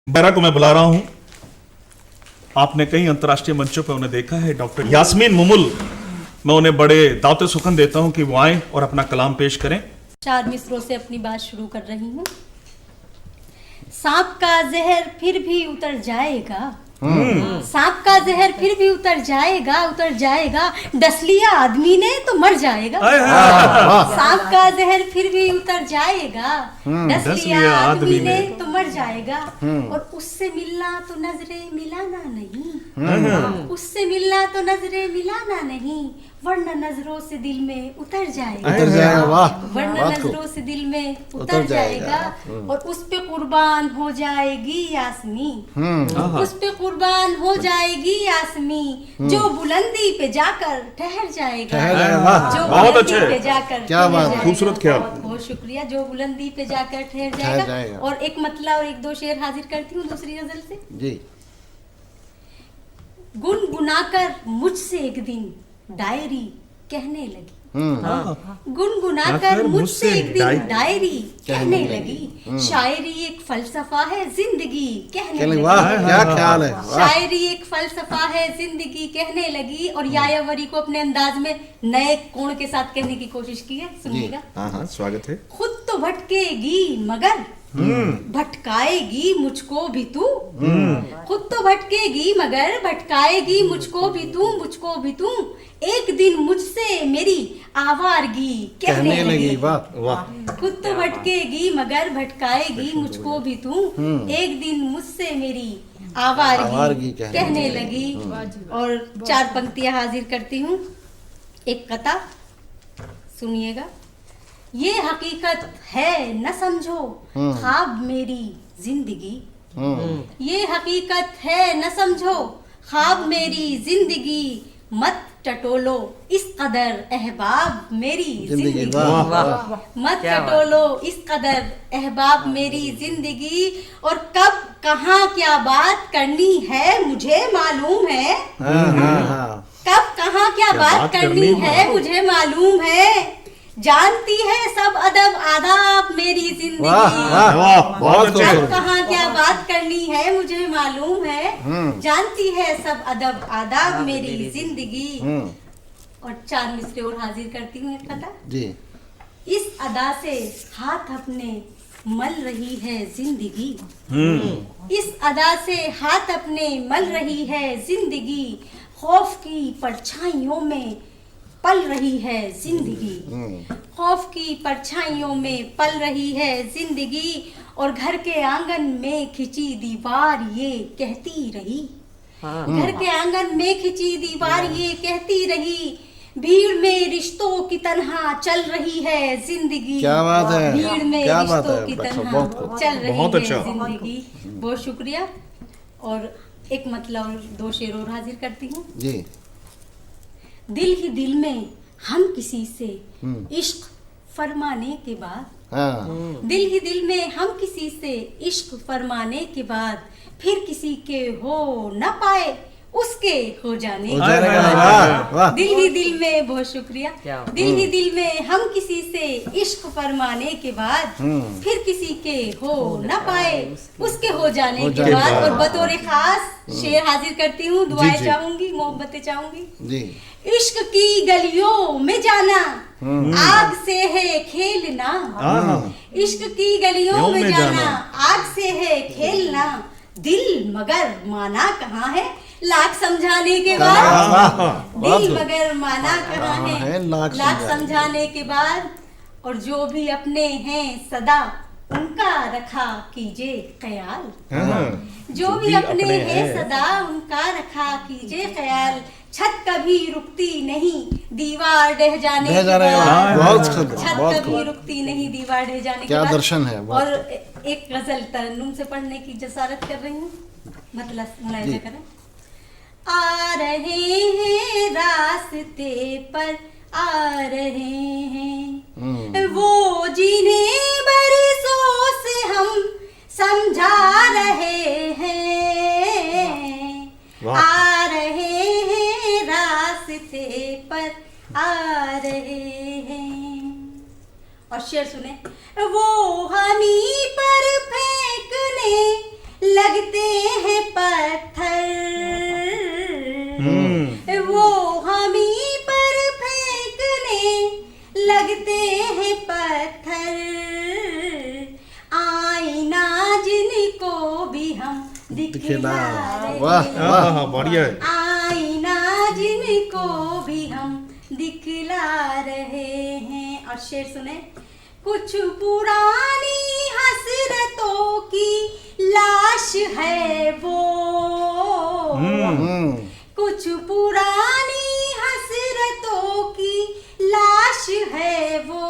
बैरा को मैं बुला रहा हूं। आपने कई अंतर्राष्ट्रीय मंचों पर उन्हें देखा है, डॉक्टर यास्मीन मुमुल। मैं उन्हें बड़े दावते सुखन देता हूं कि वो आए और अपना कलाम पेश करें। 4 मिसरों से अपनी बात शुरू कर रही हूँ। सांप का जहर फिर भी उतर जाएगा, सांप का जहर फिर भी उतर जाएगा, डस लिया आदमी ने तो मर जाएगा। सांप का जहर फिर भी उतर जाएगा, डस लिया आदमी ने तो मर जाएगा। और उससे मिलना तो नजरे मिलाना नहीं, उससे मिलना तो नजरे मिलाना नहीं, वरना नजरों से दिल में उतर जाएगा, वरना नजरों से दिल में उतर जाएगा। और उस पे कुर्बान हो जाएगी यास्मी, उस पे कुर्बान हो जाएगी यास्मी, जो बुलंदी पे जाकर ठहर जाएगा, जो बुलंदी पे जाकर क्या बात, खूबसूरत ख्याल। बहुत शुक्रिया। जो बुलंदी पे जाकर ठहर जाएगा। और एक मतला और 1-2 शेर हाजिर करती हूँ दूसरी गजल से जी। गुनगुनाकर मुझसे एक दिन डायरी कहने लगी, गुनगुनाकर मुझसे एक दिन डायरी कहने लगी, शायरी एक फलसफा है जिंदगी कहने लगी। क्या ख्याल है, शायरी एक फलसफा है जिंदगी कहने लगी। और यायावरी को अपने अंदाज में नए कोण के साथ कहने की कोशिश की है, सुनिएगा। हाँ, स्वागत है। खुद तो भटकेगी मगर भटकाएगी मुझको भी तू, खुद तो भटकेगी मगर भटकाएगी मुझको भी तू, एक दिन मुझसे मेरी आवारगी कहने लगी। वाह। खुद तो भटकेगी मगर भटकाएगी मुझको भी तू, एक दिन मुझसे मेरी आवारगी कहने लगी। और 4 पंक्तियां हाजिर करती हूँ। एक कथा सुनिएगा। ये हकीकत है न समझो ख्वाब मेरी जिंदगी, ये हकीकत है न समझो ख्वाब मेरी जिंदगी, मत टटोलो इस कदर अहबाब मेरी जिंदगी, मत टटोलो इस कदर अहबाब मेरी जिंदगी। और कब कहाँ क्या बात करनी है मुझे मालूम है, कब कहाँ क्या बात करनी है मुझे मालूम है, जानती है सब अदब आदाब मेरी जिंदगी, कब कहाँ क्या बात करनी है मुझे मालूम है, जानती है सब अदब आदाब मेरी जिंदगी। और 4 मिसरे और हाजिर करती हूँ एक कथा जी। इस अदा से हाथ अपने मल रही है जिंदगी, इस अदा से हाथ अपने मल रही है जिंदगी, खौफ की परछाइयों में पल रही है जिंदगी, खौफ की परछाइयों में पल रही है जिंदगी। और घर के आंगन में खिंची दीवार ये कहती रही, घर के आंगन में खिंची दीवार ये कहती रही, भीड़ में रिश्तों की तन्हा चल रही है जिंदगी। क्या बात है, भीड़ में क्या रिश्तों की तन्हा चल रही है अच्छा। जिंदगी। बहुत शुक्रिया। और एक मतलब 2 शेर और हाजिर करती हूँ जी। दिल ही दिल में हम किसी से इश्क फरमाने के बाद, दिल ही दिल में हम किसी से इश्क फरमाने के बाद, फिर किसी के हो न पाए उसके हो जाने के बाद, दिल ही दिल में, बहुत शुक्रिया, दिल ही दिल में हम किसी से इश्क फरमाने के बाद, फिर किसी के हो न पाए उसके हो जाने के बाद। और बतौर खास शेर हाजिर करती हूँ, दुआएं चाहूंगी, मोहब्बतें चाहूंगी। इश्क की गलियों में जाना आग से है खेलना, इश्क की गलियों में जाना आग से है खेलना, दिल मगर माना कहाँ है लाख समझाने के बाद, दिल मगर माना कहाँ है लाख समझाने के बाद। और जो भी अपने हैं सदा उनका रखा कीजिए ख्याल, जो भी अपने हैं सदा उनका रखा कीजिए ख्याल, छत कभी रुकती नहीं दीवार ढह जाने के बाद, छत कभी रुकती नहीं दीवार ढह जाने के बाद। क्या दर्शन है। और एक गजल तरन्नुम से पढ़ने की जसारत कर रही हूँ, मतलब मुलाहिजा करें। आ रहे हैं रास्ते पर आ रहे हैं वो जिन्हें बरसों से हम समझा रहे हैं, आ रहे हैं रास्ते पर आ रहे हैं। और शेर सुने। वो हमी पर फेंकने लगते हैं पत्थर, वो हमी पर फेंकने लगते हैं पत्थर, आईना जिनको भी हम दिखला रहे वाह हैं, वाह बढ़िया है। आईना जिनको भी हम दिखला रहे हैं। और शेर सुने, कुछ पुरानी हसरतों की लाश है वो, कुछ पुरानी हसरतों की लाश है वो,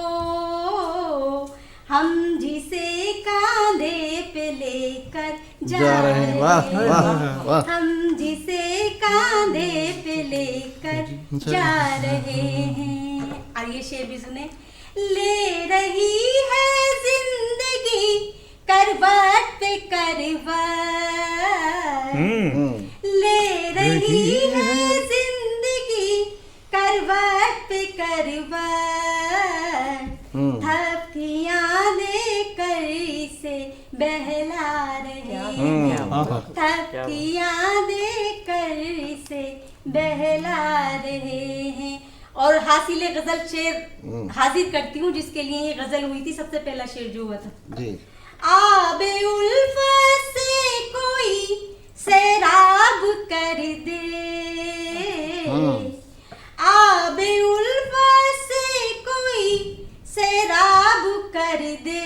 हम जिसे कांधे पे लेकर जा रहे हैं। वाह वाह वाह। हम जिसे कांधे पे लेकर जा रहे हैं। और ये शेर भी सुने, ले रही है जिंदगी करवट पे करवट, ले रही है जिंदगी करवट पे करवट, थपकियां देकर इसे बहला रहे हैं, थपकियां देकर इसे बहला रहे हैं। और हासिल गजल शेर हाजिर करती हूँ, जिसके लिए ये गजल हुई थी। सबसे पहला शेर जो हुआ था, जी आबे उल्फत से कोई सैराब कर दे, आबे उल्फत से कोई सैराब कर दे,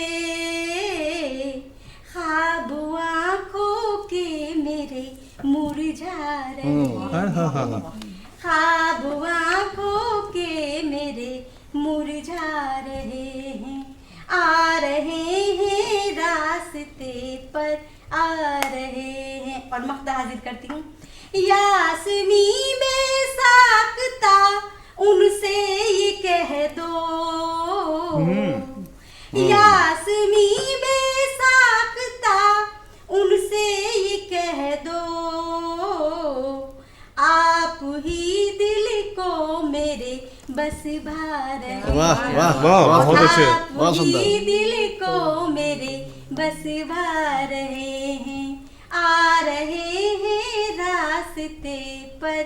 ख्वाब आंखों के मेरे मुरझा रहे हैं, ख्वाब आंखों के मेरे मुरझा रहे हैं, आ रहे हैं रास्ते पर आ रहे हैं। और मख्ता हाजिर करती हूँ, यास्मी बेसाख्ता उनसे ये कह दो, यास्मी बेसाख्ता उनसे ये कह दो, आप ही दिल को मेरे बस भा रहे हैं, वाह वाह वाह, बहुत अच्छे। बहुत सुंदर। आप ही दिल को मेरे बस भा रहे हैं, आ रहे हैं रास्ते पर।